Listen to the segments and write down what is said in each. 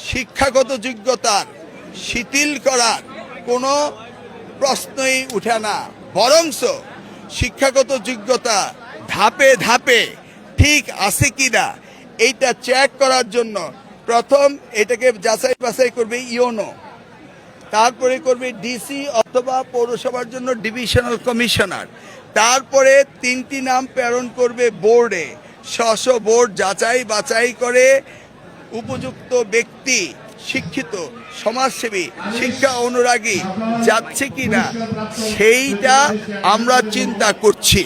শিক্ষাগত যোগ্যতার শিথিল করার কোনো প্রশ্নই উঠে না, বরংস শিক্ষাগত যোগ্যতা ধাপে ধাপে ঠিক আছে কিনা এইটা চেক করার জন্য প্রথম এটাকে যাচাই বাছাই করবে ইউনো, তারপরে করবে ডিসি অথবা পৌরসভার জন্য ডিভিশনাল কমিশনার, তারপরে 3টি নাম প্রেরণ করবে বোর্ডে। স্ব বোর্ড যাচাই বাছাই করে উপযুক্ত ব্যক্তি, শিক্ষিত, সমাজসেবী, শিক্ষা অনুরাগী যাচ্ছে কিনা সেইটা আমরা চিন্তা করছি।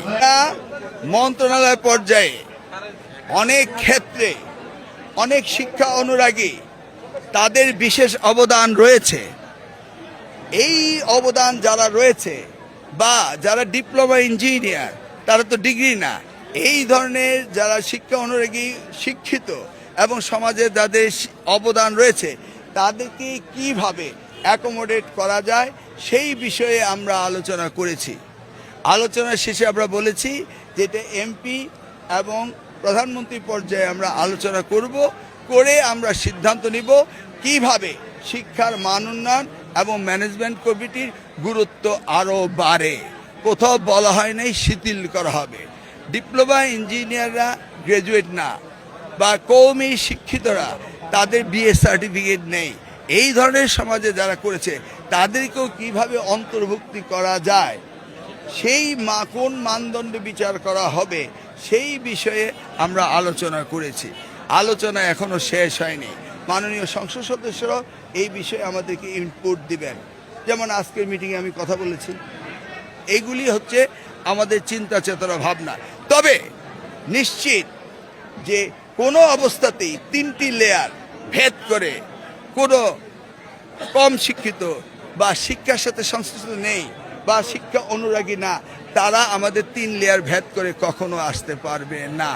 মন্ত্রণালয় পর্যায়ে অনেক ক্ষেত্রে অনেক শিক্ষা অনুরাগী তাদের বিশেষ অবদান রয়েছে। এই অবদান যারা রয়েছে বা যারা ডিপ্লোমা ইঞ্জিনিয়ার, তারা তো ডিগ্রি না, এই ধরনের যারা শিক্ষা অনুরাগী শিক্ষিত এবং সমাজে যাদের অবদান রয়েছে তাদেরকে কিভাবে অ্যাকোমোডেট করা যায় সেই বিষয়ে আমরা আলোচনা করেছি। আলোচনার শেষে আমরা বলেছি যে এটা এমপি এবং প্রধানমন্ত্রী পর্যায়ে আমরা আলোচনা করে আমরা সিদ্ধান্ত নিব কিভাবে শিক্ষার মান উন্নয়ন এবং ম্যানেজমেন্ট কমিটির গুরুত্ব আরও বাড়ে। কোথাও বলা হয় নাই শিথিল করা হবে। ডিপ্লোমা ইঞ্জিনিয়াররা গ্র্যাজুয়েট না বা কওমি শিক্ষিতরা তাদের বিএ সার্টিফিকেট নেই, এই ধরনের সমাজে যারা করেছে তাদেরকেও কিভাবে অন্তর্ভুক্তি করা যায় সেই কোন মানদণ্ডে বিচার করা হবে সেই বিষয়ে আমরা আলোচনা করেছি। আলোচনা এখনো শেষ হয়নি। মাননীয় সংসদ সদস্যরাও এই বিষয়ে আমাদেরকে ইনপুট দিবেন। যেমন আজকের মিটিংয়ে আমি কথা বলেছি, এইগুলি হচ্ছে আমাদের চিন্তা চেতনা ভাবনা। তবে নিশ্চিত যে কোনো অবস্থাতেই 3টি লেয়ার ভেদ করে কোনো কম শিক্ষিত বা শিক্ষার সাথে সংশ্লিষ্ট নেই বা শিক্ষা অনুরাগী না, তারা আমাদের 3 লেয়ার ভেদ করে কখনো আসতে পারবে না।